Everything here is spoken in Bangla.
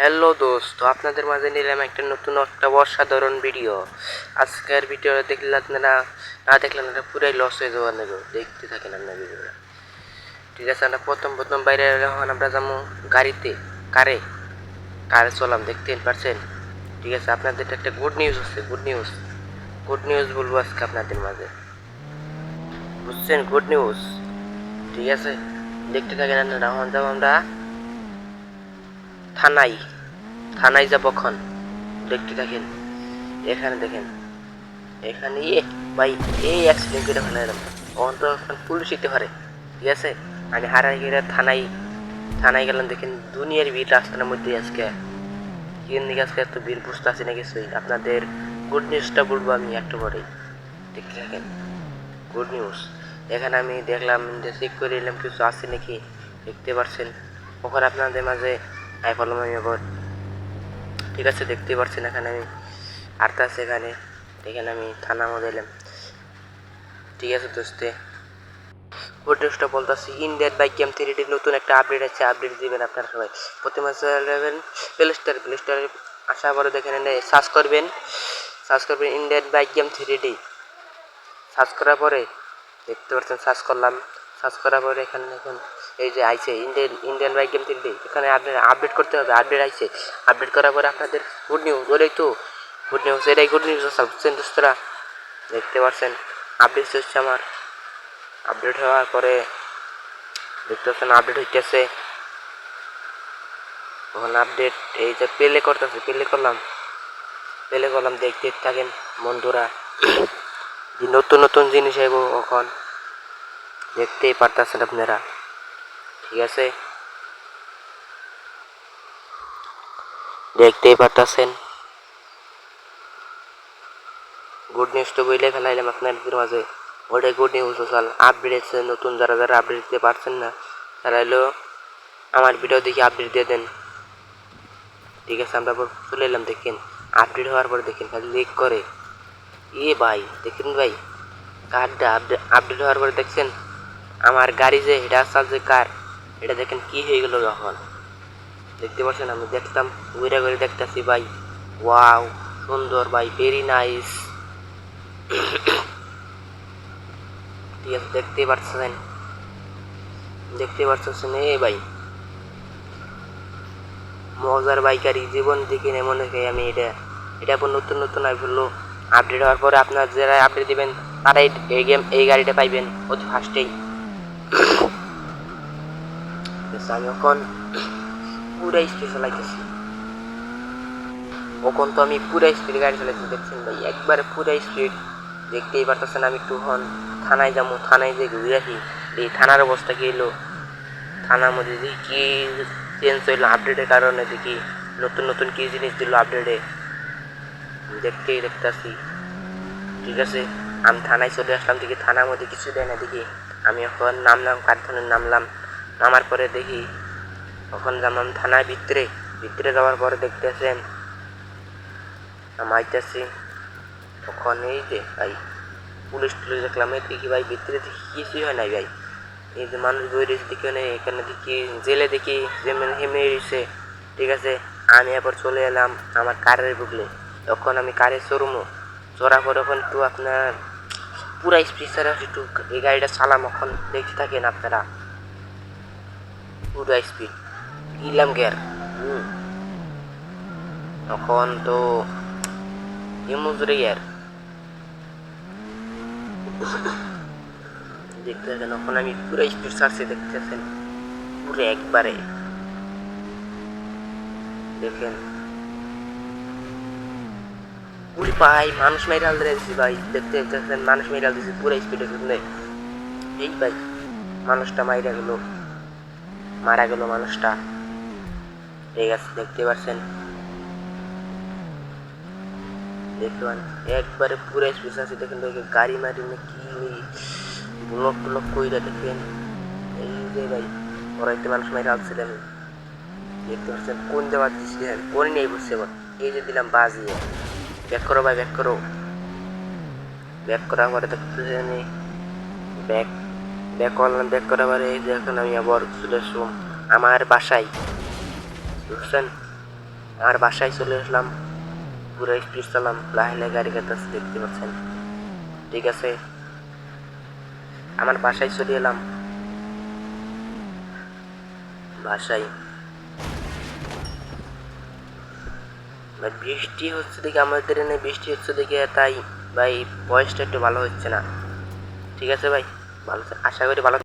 হ্যালো দোস্ত, আপনাদের মাঝে নিলাম একটা নতুন একটা অসাধারণ ভিডিও। আজকের ভিডিও দেখলে আপনারা না দেখলে আপনারা পুরাই লস হয়ে যাওয়ার নেব। দেখতে থাকেন আপনার ভিডিওটা, ঠিক আছে? আমরা প্রথম বাইরে যখন আমরা যাবো গাড়িতে, কারে কারে চলাম, দেখতে পারছেন? ঠিক আছে, আপনাদের একটা গুড নিউজ আছে। গুড নিউজ বলবো আজকে আপনাদের মাঝে, বুঝছেন? গুড নিউজ, ঠিক আছে? দেখতে থাকেন আপনারা। এখন যাবো আমরা থানায় থানায় যাবো এখন, দেখতে থাকেন। এখানে দেখেন, এখানে ভাই এই অ্যাক্সিডেন্ট করে ফেলে এলাম। তখন তো এখন পুলিশ দিতে পারে, ঠিক আছে? আমি হারাই গেলে থানায় গেলাম। দেখেন দুনিয়ার ভিড় রাস্তার মধ্যে আজকে। কি দিকে আজকে এত ভিড় বুঝতে আসি না কিছুই। আপনাদের গুড নিউজটা বলবো আমি একটু পরেই, দেখতে থাকেন। গুড নিউজ, এখানে আমি দেখলাম যে চেক করে এলাম কিছু আছে নাকি, দেখতে পাচ্ছেন। ওখানে আপনাদের মাঝে আই ফলম আমি আবার, ঠিক আছে? দেখতে পাচ্ছেন এখানে আমি আরতে আছে এখানে আমি থানা মধ্যে এলাম, ঠিক আছে দোস্তে? গুড নিউজটা বলতেছি, ইন্ডিয়ান বাইক গেম 3D নতুন একটা আপডেট আছে। আপডেট দিবেন আপনারা সবাই। প্রথমে যাবেন প্লে স্টোরে আসার পরে দেখেন সার্চ করবেন Indian bike game 3D। Search করার পরে দেখতে পাচ্ছেন, সার্চ করার পরে এখানে দেখুন এই যে আইছে ইন্ডিয়ান বাইক গেম 3D। এখানে আপডেট করতে হবে। আপডেট আইছে, আপডেট করার পরে আপনাদের গুড নিউজ, ওটাই তো গুড নিউজ, এটাই গুড নিউজ আছে, বুঝছেন দোস্তরা? দেখতে পাচ্ছেন আপডেট হচ্ছে আমার। আপডেট হওয়ার পরে দেখতে পাচ্ছেন আপডেট হইতেছে। তখন আপডেট এই যে প্লে করলাম, দেখতে থাকেন বন্ধুরা। নতুন জিনিস আইব এখন, দেখতেই পারতেছেন আপনারা, ঠিক আছে? দেখতেই পারতেছেন। গুড নিউজ তো বইলে ফেলাইলাম আপনাদের মাঝে, ওটাই গুড নিউজ। চাল আপডেট এসছে নতুন, যারা আপডেট দিতে পারছেন না তারা হলো আমার ভিডিও দেখে আপডেট দিয়ে দেন, ঠিক আছে? আমরা চলে এলাম। দেখেন আপডেট হওয়ার পরে দেখেন খালি লিক করে। ভাই দেখেন ভাই, কারটা আপডেট হওয়ার পরে দেখছেন আমার গাড়ি যে এটা আসার যে কার, এটা দেখেন কি হয়ে গেল যখন, দেখতে পাচ্ছেন? আমি দেখতাম ঘুরে ঘুরে দেখতেছি ভাই। ওয়াও, সুন্দর ভাই, ভেরি নাইস, ঠিক আছে? দেখতে পাচ্ছেন ভাই, মজার বাইকারি জীবন দেখি না মনে হয় আমি। এটা নতুন আই বললো। আপডেট হওয়ার পরে আপনার যারা আপডেট দিবেন তারাই এই গাড়িটা পাইবেন অতি ফার্স্টেই। আমি এখন পুরা স্পিড চালাইতেছি, পুরা স্পিড গাড়ি চালাইতেছি, দেখছেন ভাই? একবারে পুরা স্পিড। দেখতেই পারতেছেন। আমি একটু থানায় যাবো, থানায় যে ঘুরে আসি এই থানার অবস্থা কি হলো। থানার মধ্যে দেখি কি চেঞ্জ হইলো আপডেটের কারণে, দেখি নতুন কি জিনিস দিল আপডেটে, দেখতেছি, ঠিক আছে? আমি থানায় চলে আসলাম, দেখি থানার মধ্যে কিছু দেয় না। দেখি আমি এখন কারখানায় নামার পরে দেখি তখন যেমন থানার ভিতরে যাওয়ার পরে দেখতেছেন আমি আইতেছি। তখন এই যে ভাই পুলিশ দেখলাম, দেখি ভাই ভিতরে দেখি কিছুই হয় নাই ভাই। এই যে মানুষ বই রয়েছে দেখি, এখানে দেখি জেলে দেখি যেমন হেমে রয়েছে, ঠিক আছে? আমি এরপর চলে এলাম আমার কারের বুকলে। তখন আমি কারে চড়ার পর এখন একটু আপনার পুরা স্পিড ছাড়া একটু এই গাড়িটা চালাম। এখন দেখতে থাকেন আপনারা, পুরা স্পিড দিলাম গিয়ার। তখন তো গিয়ার দেখতে থাকেন। এখন আমি পুরো স্পিড ছাড়ছি, দেখতেছেন? পুরো একবারে দেখেন পুরি ভাই, মানুষ মেরাল দিয়েছি ভাই। দেখতেছেন মানুষ মেরাল দিয়েছি পুরো স্পিডে। এই ভাই মানুষটা মারা গেল মানুষটা, ঠিক আছে? দেখতে পাচ্ছেন একবারে পুরো স্পিড আছে। দেখেন গাড়ি মারি কি ব্লক কইরা দেখেন। এই যে ভাই ওরা একটা মানুষ মাইরা আসছিল, আমি দেখতে পাচ্ছেন কোন দেওয়ার দিচ্ছি, কোন নেই বুঝছে। এই যে দিলাম বাজিয়ে, ব্যাক করো ভাই, ব্যাক করার পরে দেখতেছেন ব্যাক করার পরে এই যে এখন আমি আবার চলে আসলাম আমার বাসায়, বুঝছেন? আর বাসায় চলে আসলাম, পুরো স্পিড চালাম, লাহে গাড়ি কাটতেছে দেখতে পাচ্ছেন। ঠিক আছে, আমার বাসায় চলে এলাম। বাসায় ভাই বৃষ্টি হচ্ছে দেখে, আমাদের এনে বৃষ্টি হচ্ছে দেখে তাই ভাই ভয়েসটা একটু ভালো হচ্ছে না। ঠিক আছে ভাই, ভালো আশা করি ভালো